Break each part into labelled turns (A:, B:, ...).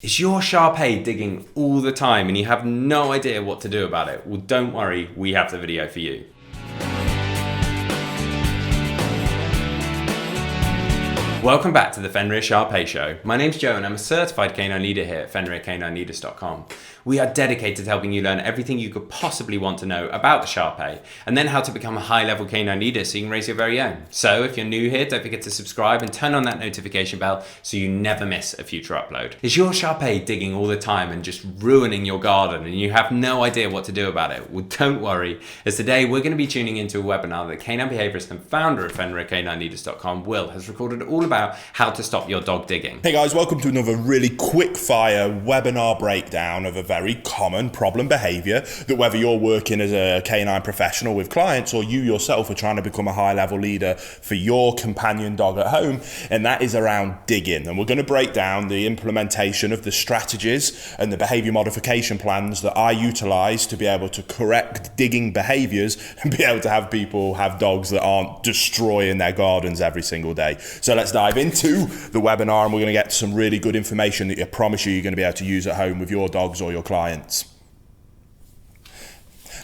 A: Is your SHAR PEI digging all the time and you have no idea what to do about it? Well, don't worry, we have the video for you. Welcome back to the Fenrir SHAR PEI Show. My name's Joe and I'm a certified canine leader here at FenrirCanineLeaders.com. We are dedicated to helping you learn everything you could possibly want to know about the SHAR PEI and then how to become a high-level canine leader so you can raise your very own. So if you're new here, don't forget to subscribe and turn on that notification bell so you never miss a future upload. Is your SHAR PEI digging all the time and just ruining your garden and you have no idea what to do about it? Well, don't worry, as today we're going to be tuning into a webinar that canine behaviorist and founder of FenrirCanineLeaders.com, Will, has recorded all about how to stop your dog digging.
B: Hey guys, welcome to another really quick fire webinar breakdown of a very common problem behavior that whether you're working as a canine professional with clients or you yourself are trying to become a high level leader for your companion dog at home, and that is around digging. And we're going to break down the implementation of the strategies and the behavior modification plans that I utilize to be able to correct digging behaviors and be able to have people have dogs that aren't destroying their gardens every single day. So let's dive into the webinar and we're going to get some really good information that I promise you're going to be able to use at home with your dogs or your clients.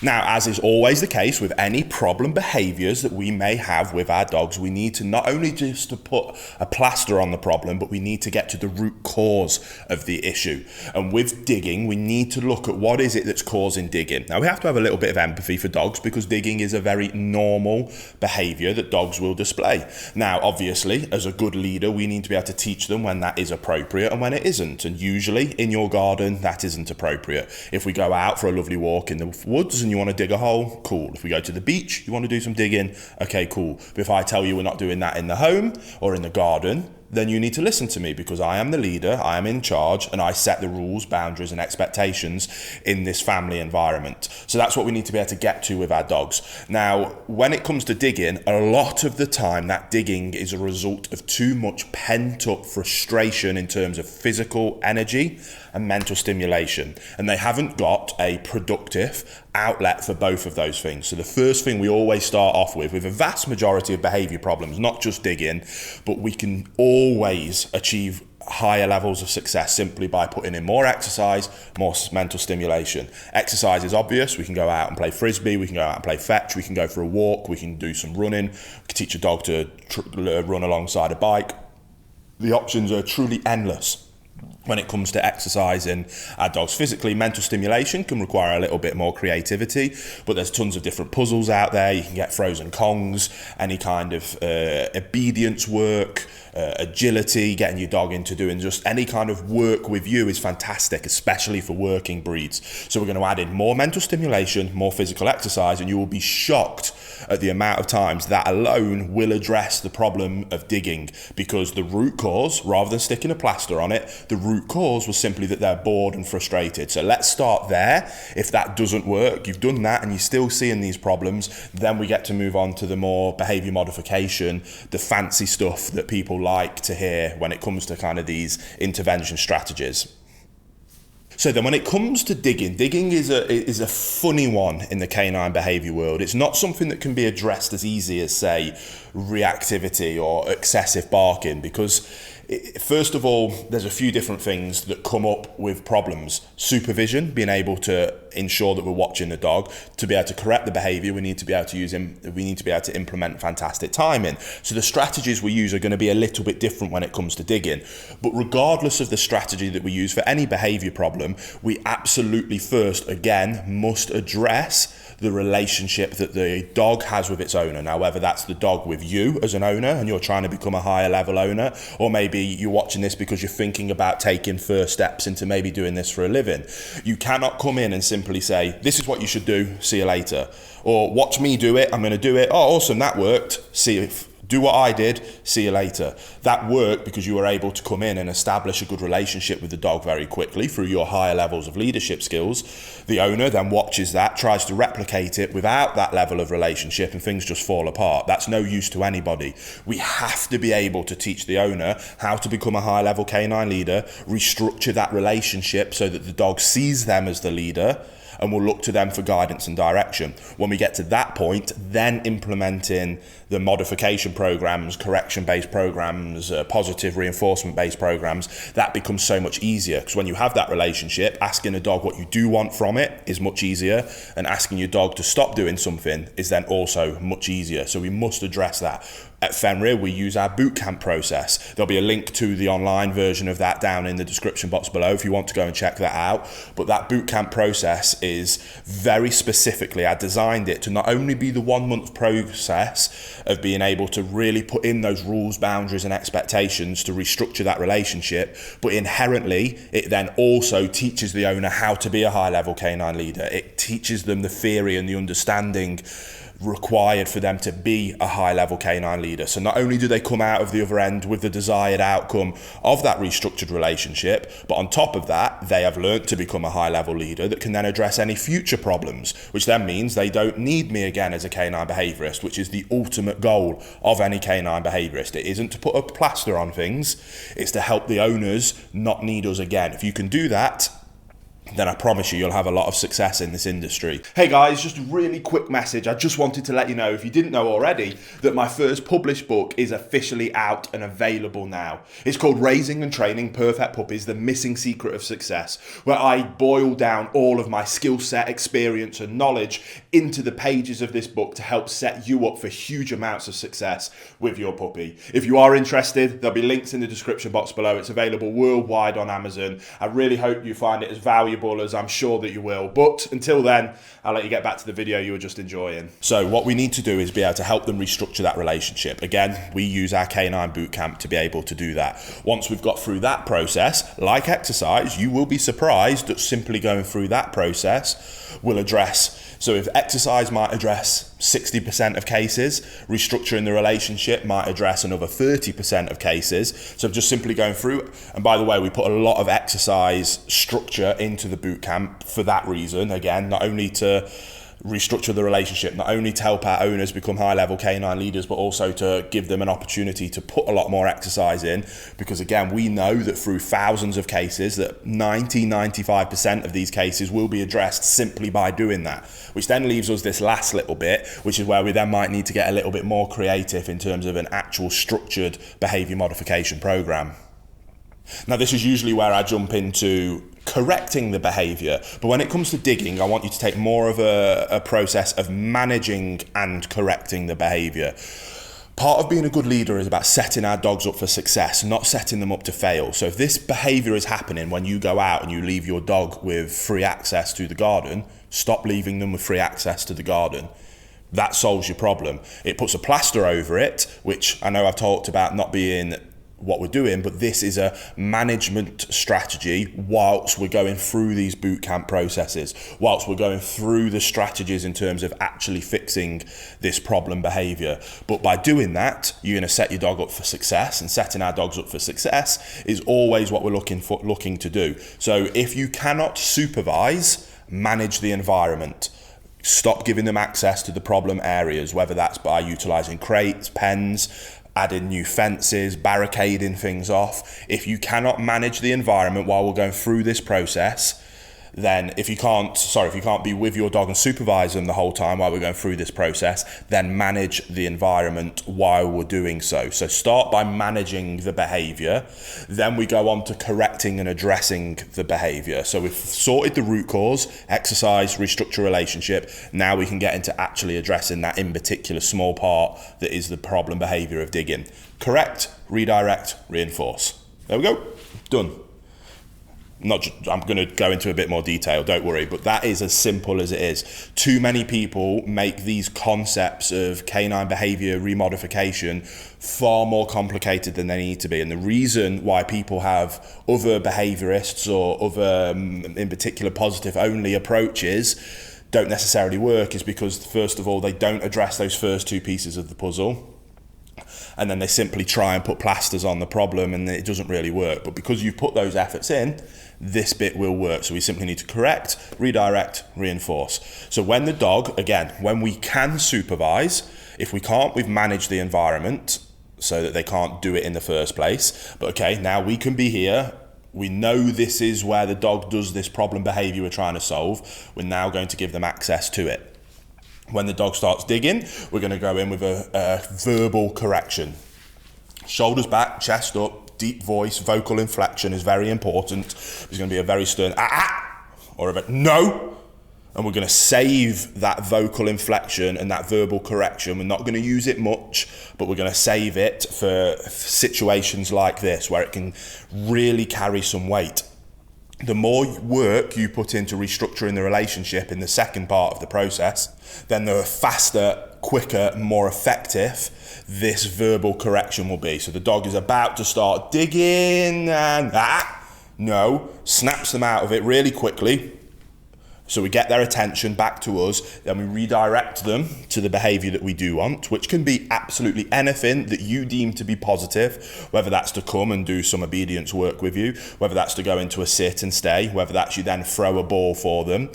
B: Now, as is always the case with any problem behaviors that we may have with our dogs, we need to not only just to put a plaster on the problem, but we need to get to the root cause of the issue. And with digging, we need to look at what is it that's causing digging. Now, we have to have a little bit of empathy for dogs because digging is a very normal behavior that dogs will display. Now, obviously, as a good leader, we need to be able to teach them when that is appropriate and when it isn't. And usually in your garden, that isn't appropriate. If we go out for a lovely walk in the woods and you want to dig a hole, cool. If we go to the beach, you want to do some digging, okay, cool. But if I tell you we're not doing that in the home or in the garden, then you need to listen to me because I am the leader, I am in charge, and I set the rules, boundaries, and expectations in this family environment. So that's what we need to be able to get to with our dogs. Now, when it comes to digging, a lot of the time that digging is a result of too much pent-up frustration in terms of physical energy and mental stimulation. And they haven't got a productive outlet for both of those things. So the first thing we always start off with a vast majority of behavior problems, not just digging, but we can always achieve higher levels of success simply by putting in more exercise, more mental stimulation. Exercise is obvious. We can go out and play frisbee, we can go out and play fetch, we can go for a walk, we can do some running, we can teach a dog to run alongside a bike. The options are truly endless. When it comes to exercising our dogs physically, mental stimulation can require a little bit more creativity, but there's tons of different puzzles out there. You can get frozen Kongs, any kind of obedience work, agility, getting your dog into doing just any kind of work with you is fantastic, especially for working breeds. So we're going to add in more mental stimulation, more physical exercise, and you will be shocked at the amount of times that alone will address the problem of digging, because the root cause, rather than sticking a plaster on it, the root cause was simply that they're bored and frustrated. So let's start there. If that doesn't work, you've done that and you're still seeing these problems, then we get to move on to the more behavior modification, the fancy stuff that people like to hear when it comes to kind of these intervention strategies. So then when it comes to digging is a funny one in the canine behavior world. It's not something that can be addressed as easy as, say, reactivity or excessive barking, because first of all, there's a few different things that come up with problems. Supervision, being able to ensure that we're watching the dog. To be able to correct the behavior, we need to be able to implement fantastic timing. So the strategies we use are going to be a little bit different when it comes to digging. But regardless of the strategy that we use for any behavior problem, we absolutely first, again, must address the relationship that the dog has with its owner. Now, whether that's the dog with you as an owner and you're trying to become a higher level owner, or maybe you're watching this because you're thinking about taking first steps into maybe doing this for a living. You cannot come in and simply say, this is what you should do, see you later. Or watch me do it, I'm going to do it. Oh, awesome, that worked. Do what I did, see you later. That worked because you were able to come in and establish a good relationship with the dog very quickly through your higher levels of leadership skills. The owner then watches that, tries to replicate it without that level of relationship, and things just fall apart. That's no use to anybody. We have to be able to teach the owner how to become a high level canine leader, restructure that relationship so that the dog sees them as the leader, and we'll look to them for guidance and direction. When we get to that point, then implementing the modification programs, correction-based programs, positive reinforcement-based programs, that becomes so much easier, because when you have that relationship, asking a dog what you do want from it is much easier, and asking your dog to stop doing something is then also much easier. So we must address that. At Fenrir, we use our bootcamp process. There'll be a link to the online version of that down in the description box below if you want to go and check that out. But that bootcamp process is very specifically, I designed it to not only be the 1 month process of being able to really put in those rules, boundaries and expectations to restructure that relationship, but inherently it then also teaches the owner how to be a high level canine leader. It teaches them the theory and the understanding required for them to be a high level canine leader. So not only do they come out of the other end with the desired outcome of that restructured relationship, but on top of that, they have learnt to become a high level leader that can then address any future problems, which then means they don't need me again as a canine behaviourist, which is the ultimate goal of any canine behaviourist. It isn't to put a plaster on things, it's to help the owners not need us again. If you can do that, then I promise you'll have a lot of success in this industry. Hey guys, just a really quick message. I just wanted to let you know, if you didn't know already, that my first published book is officially out and available now. It's called Raising and Training Perfect Puppies, The Missing Secret of Success, where I boil down all of my skill set, experience and knowledge into the pages of this book to help set you up for huge amounts of success with your puppy. If you are interested, there'll be links in the description box below. It's available worldwide on Amazon. I really hope you find it as valuable as I'm sure that you will. But until then, I'll let you get back to the video you were just enjoying. So what we need to do is be able to help them restructure that relationship. Again, we use our Canine Bootcamp to be able to do that. Once we've got through that process, like exercise, you will be surprised that simply going through that process will address. So if exercise might address 60% of cases, restructuring the relationship might address another 30% of cases. So just simply going through, and by the way, we put a lot of exercise structure into the boot camp for that reason. Again, not only to restructure the relationship, not only to help our owners become high-level canine leaders, but also to give them an opportunity to put a lot more exercise in, because again, we know that through thousands of cases that 95% of these cases will be addressed simply by doing that, which then leaves us this last little bit, which is where we then might need to get a little bit more creative in terms of an actual structured behavior modification program. Now, this is usually where I jump into correcting the behavior, but when it comes to digging, I want you to take more of a process of managing and correcting the behavior. Part of being a good leader is about setting our dogs up for success, not setting them up to fail. So if this behavior is happening when you go out and you leave your dog with free access to the garden, stop leaving them with free access to the garden. That solves your problem. It puts a plaster over it, which I know I've talked about not being what we're doing, but this is a management strategy whilst we're going through these boot camp processes, whilst we're going through the strategies in terms of actually fixing this problem behavior. But by doing that, you're going to set your dog up for success, and setting our dogs up for success is always what we're looking to do. So if you cannot supervise, manage the environment. Stop giving them access to the problem areas, whether that's by utilizing crates, pens, adding new fences, barricading things off. If you cannot manage the environment while we're going through this process, then if you can't be with your dog and supervise them the whole time while we're going through this process, then manage the environment while we're doing so. So start by managing the behavior, then we go on to correcting and addressing the behavior. So we've sorted the root cause, exercise, restructure relationship. Now we can get into actually addressing that in particular small part that is the problem behavior of digging. Correct, redirect, reinforce. There we go, done. I'm going to go into a bit more detail, don't worry, but that is as simple as it is. Too many people make these concepts of canine behavior remodification far more complicated than they need to be. And the reason why people have other behaviorists or other, in particular, positive only approaches don't necessarily work is because, first of all, they don't address those first two pieces of the puzzle. And then they simply try and put plasters on the problem and it doesn't really work. But because you've put those efforts in, this bit will work. So we simply need to correct, redirect, reinforce. So when the dog, again, when we can supervise, if we can't, we've managed the environment so that they can't do it in the first place. But okay, now we can be here We know this is where the dog does this problem behavior we're trying to solve. We're now going to give them access to it. When the dog starts digging, we're going to go in with a verbal correction. Shoulders back, chest up, deep voice, vocal inflection is very important. There's going to be a very stern or a no. And we're going to save that vocal inflection and that verbal correction. We're not going to use it much, but we're going to save it for situations like this where it can really carry some weight. The more work you put into restructuring the relationship in the second part of the process, then the faster, quicker, more effective this verbal correction will be. So the dog is about to start digging and no, snaps them out of it really quickly. So we get their attention back to us, then we redirect them to the behavior that we do want, which can be absolutely anything that you deem to be positive, whether that's to come and do some obedience work with you, whether that's to go into a sit and stay, whether that's you then throw a ball for them.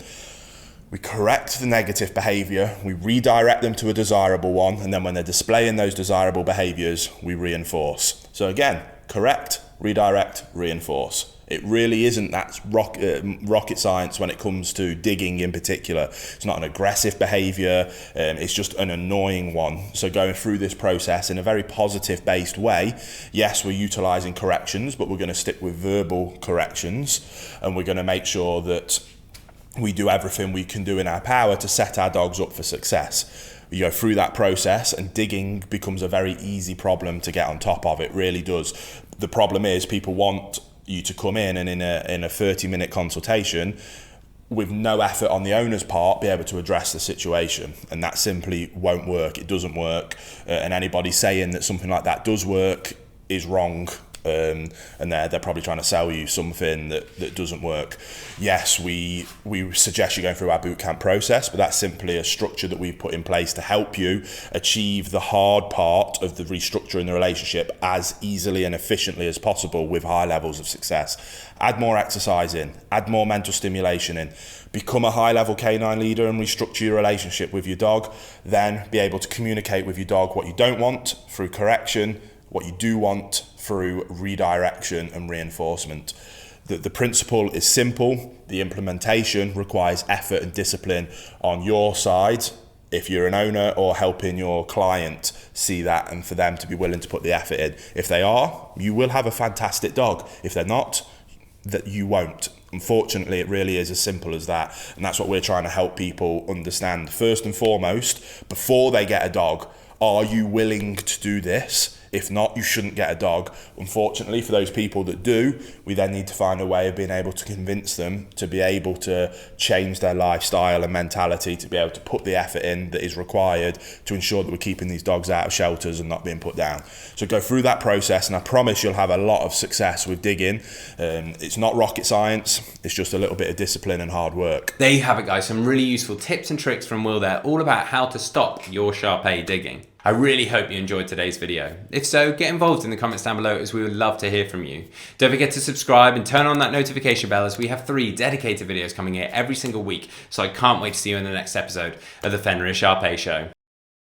B: We correct the negative behavior, we redirect them to a desirable one, and then when they're displaying those desirable behaviors, we reinforce. So again, correct, redirect, reinforce. It really isn't that rocket science when it comes to digging in particular. It's not an aggressive behavior, it's just an annoying one. So going through this process in a very positive based way, yes, we're utilizing corrections, but we're going to stick with verbal corrections, and we're going to make sure that we do everything we can do in our power to set our dogs up for success. You go through that process and digging becomes a very easy problem to get on top of. It really does. The problem is people want you to come in and in a 30-minute consultation with no effort on the owner's part be able to address the situation, and that simply won't work. It doesn't work, and anybody saying that something like that does work is wrong. And they're probably trying to sell you something that doesn't work. Yes, we suggest you going through our bootcamp process, but that's simply a structure that we've put in place to help you achieve the hard part of the restructuring the relationship as easily and efficiently as possible with high levels of success. Add more exercise in, add more mental stimulation in, become a high-level canine leader and restructure your relationship with your dog, then be able to communicate with your dog what you don't want through correction, what you do want through redirection and reinforcement. The principle is simple. The implementation requires effort and discipline on your side if you're an owner or helping your client see that, and for them to be willing to put the effort in. If they are, you will have a fantastic dog. If they're not, that you won't. Unfortunately, it really is as simple as that, and that's what we're trying to help people understand. First and foremost, before they get a dog, are you willing to do this? If not, you shouldn't get a dog. Unfortunately, for those people that do, we then need to find a way of being able to convince them to be able to change their lifestyle and mentality, to be able to put the effort in that is required to ensure that we're keeping these dogs out of shelters and not being put down. So go through that process, and I promise you'll have a lot of success with digging. It's not rocket science, it's just a little bit of discipline and hard work.
A: There you have it, guys. Some really useful tips and tricks from Will there, all about how to stop your SHAR PEI digging. I really hope you enjoyed today's video. If so, get involved in the comments down below, as we would love to hear from you. Don't forget to subscribe and turn on that notification bell, as we have 3 dedicated videos coming here every single week, so I can't wait to see you in the next episode of the Fenrir SHAR PEI Show.